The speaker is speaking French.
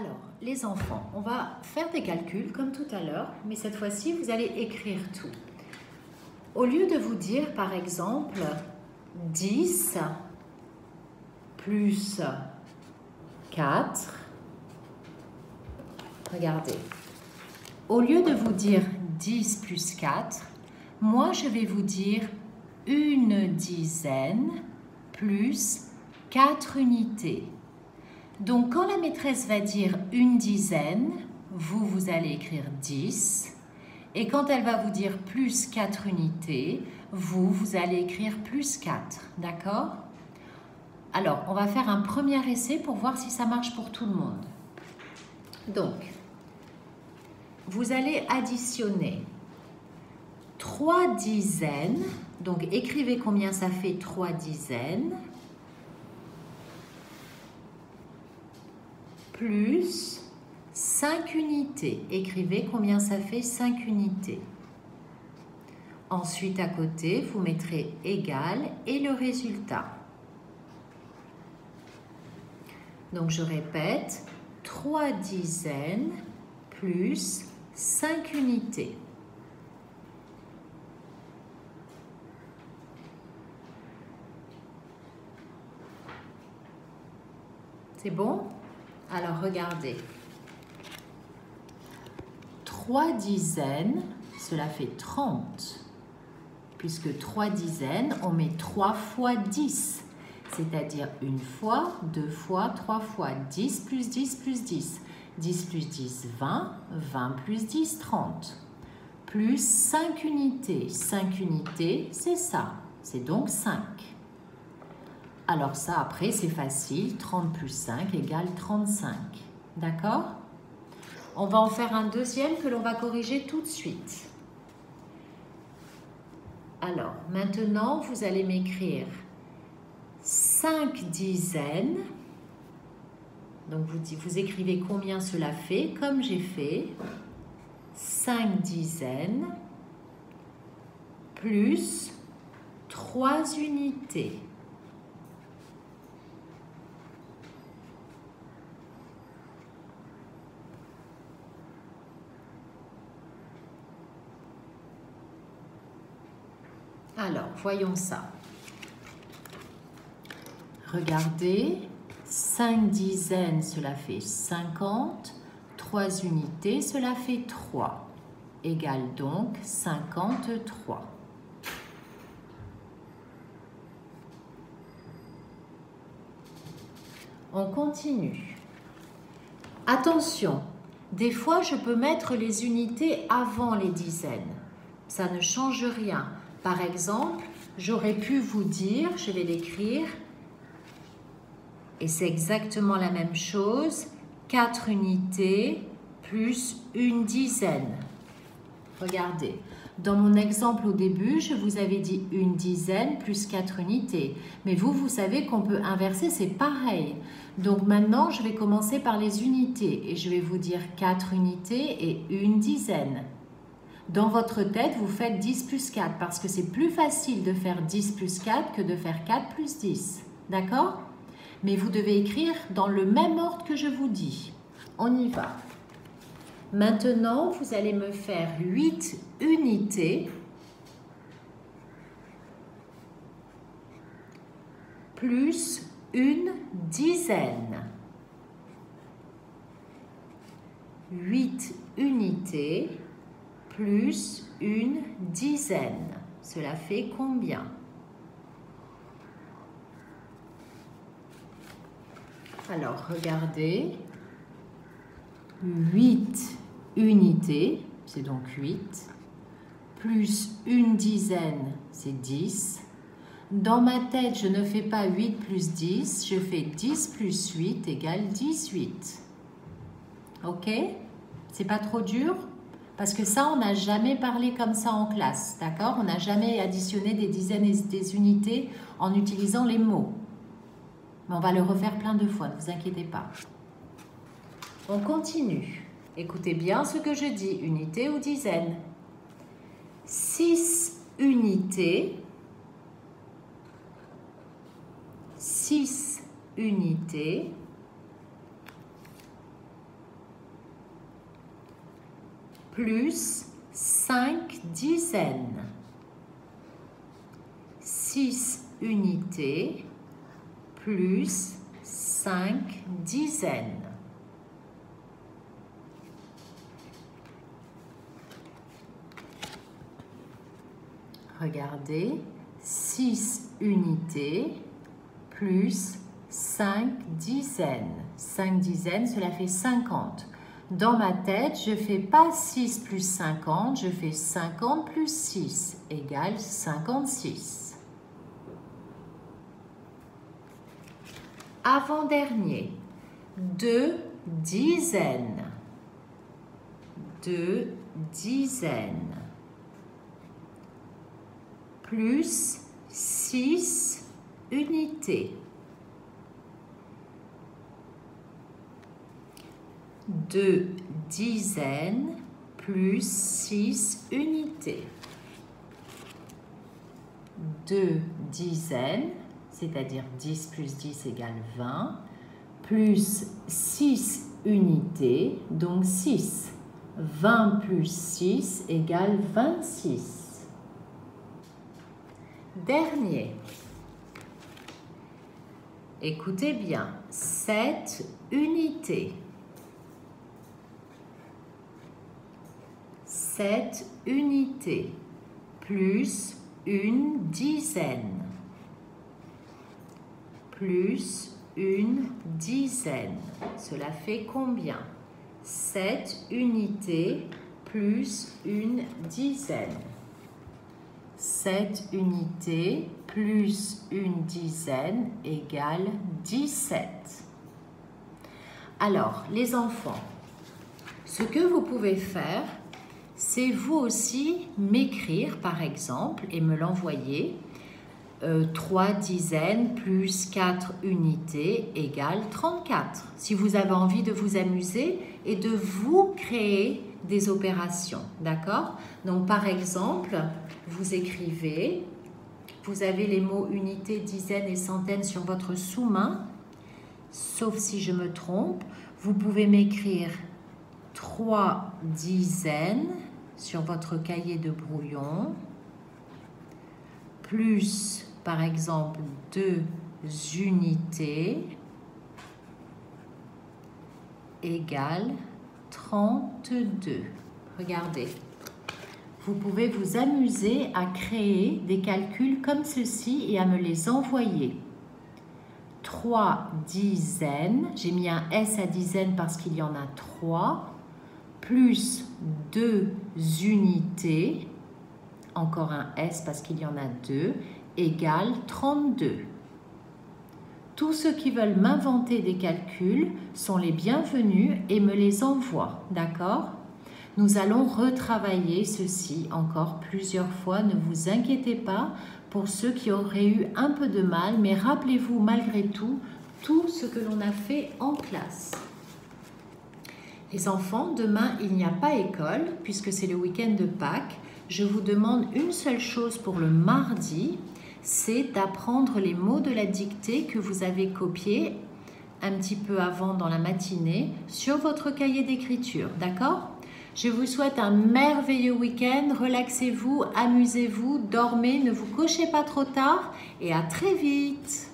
Alors, les enfants, on va faire des calculs comme tout à l'heure, mais cette fois-ci, vous allez écrire tout. Au lieu de vous dire, par exemple, 10 plus 4, regardez, au lieu de vous dire 10 plus 4, moi, je vais vous dire une dizaine plus 4 unités. Donc, quand la maîtresse va dire une dizaine, vous allez écrire 10. Et quand elle va vous dire plus 4 unités, vous allez écrire plus 4. D'accord? Alors, on va faire un premier essai pour voir si ça marche pour tout le monde. Donc, vous allez additionner 3 dizaines. Donc, écrivez combien ça fait 3 dizaines. Plus 5 unités. Écrivez combien ça fait 5 unités. Ensuite, à côté, vous mettrez égal et le résultat. Donc, je répète, 3 dizaines plus 5 unités. C'est bon? Alors, regardez. 3 dizaines, cela fait 30. Puisque 3 dizaines, on met 3 fois 10. C'est-à-dire une fois, 2 fois, 3 fois. 10 plus 10 plus 10. 10 plus 10, 20. 20 plus 10, 30. Plus 5 unités. 5 unités, c'est ça. C'est donc 5. Alors ça, après, c'est facile. 30 plus 5 égale 35. D'accord? On va en faire un deuxième que l'on va corriger tout de suite. Alors, maintenant, vous allez m'écrire 5 dizaines. Donc, vous écrivez combien cela fait, comme j'ai fait. 5 dizaines plus 3 unités. Alors, voyons ça. Regardez, 5 dizaines, cela fait 50. 3 unités, cela fait 3. Égale donc 53. On continue. Attention, des fois, je peux mettre les unités avant les dizaines. Ça ne change rien. Par exemple, j'aurais pu vous dire, je vais l'écrire, et c'est exactement la même chose, 4 unités plus une dizaine. Regardez, dans mon exemple au début, je vous avais dit une dizaine plus 4 unités. Mais vous savez qu'on peut inverser, c'est pareil. Donc maintenant, je vais commencer par les unités et je vais vous dire 4 unités et une dizaine. Dans votre tête, vous faites 10 plus 4 parce que c'est plus facile de faire 10 plus 4 que de faire 4 plus 10. D'accord? Mais vous devez écrire dans le même ordre que je vous dis. On y va. Maintenant, vous allez me faire 8 unités plus une dizaine. 8 unités plus une dizaine. Cela fait combien? Alors, regardez. 8 unités, c'est donc 8, plus une dizaine, c'est 10. Dans ma tête, je ne fais pas 8 plus 10, je fais 10 plus 8 égale 18. Ok? C'est pas trop dur? Parce que ça, on n'a jamais parlé comme ça en classe, d'accord? On n'a jamais additionné des dizaines et des unités en utilisant les mots. Mais on va le refaire plein de fois, ne vous inquiétez pas. On continue. Écoutez bien ce que je dis, unité ou dizaine. 6 unités. 6 unités plus 5 dizaines. 6 unités plus 5 dizaines. Regardez, 6 unités plus 5 dizaines. 5 dizaines, cela fait 50. Dans ma tête, je ne fais pas 6 plus 50, je fais 50 plus 6 égale 56. Avant-dernier, 2 dizaines. 2 dizaines. Plus 6 unités. 2 dizaines plus 6 unités. 2 dizaines, c'est-à-dire 10 plus 10 égale 20, plus 6 unités, donc 6. 20 plus 6 égale 26. Dernier. Écoutez bien, 7 unités. 7 unités plus une dizaine. Plus une dizaine. Cela fait combien? 7 unités plus une dizaine. 7 unités plus une dizaine égale 17. Alors, les enfants, ce que vous pouvez faire, c'est vous aussi m'écrire, par exemple, et me l'envoyer. 3 dizaines plus 4 unités égale 34. Si vous avez envie de vous amuser et de vous créer des opérations, d'accord? Donc, par exemple, vous écrivez, vous avez les mots unité, dizaines et centaines sur votre sous-main, sauf si je me trompe. Vous pouvez m'écrire 3 dizaines sur votre cahier de brouillon, plus, par exemple, 2 unités égale 32. Regardez, vous pouvez vous amuser à créer des calculs comme ceci et à me les envoyer. 3 dizaines, j'ai mis un S à dizaines parce qu'il y en a 3, plus 2 unités, encore un S parce qu'il y en a 2, égale 32. Tous ceux qui veulent m'inventer des calculs sont les bienvenus et me les envoient, d'accord? Nous allons retravailler ceci encore plusieurs fois, ne vous inquiétez pas pour ceux qui auraient eu un peu de mal, mais rappelez-vous malgré tout ce que l'on a fait en classe. Les enfants, demain il n'y a pas école puisque c'est le week-end de Pâques. Je vous demande une seule chose pour le mardi, c'est d'apprendre les mots de la dictée que vous avez copiés un petit peu avant dans la matinée sur votre cahier d'écriture, d'accord? Je vous souhaite un merveilleux week-end, relaxez-vous, amusez-vous, dormez, ne vous couchez pas trop tard et à très vite.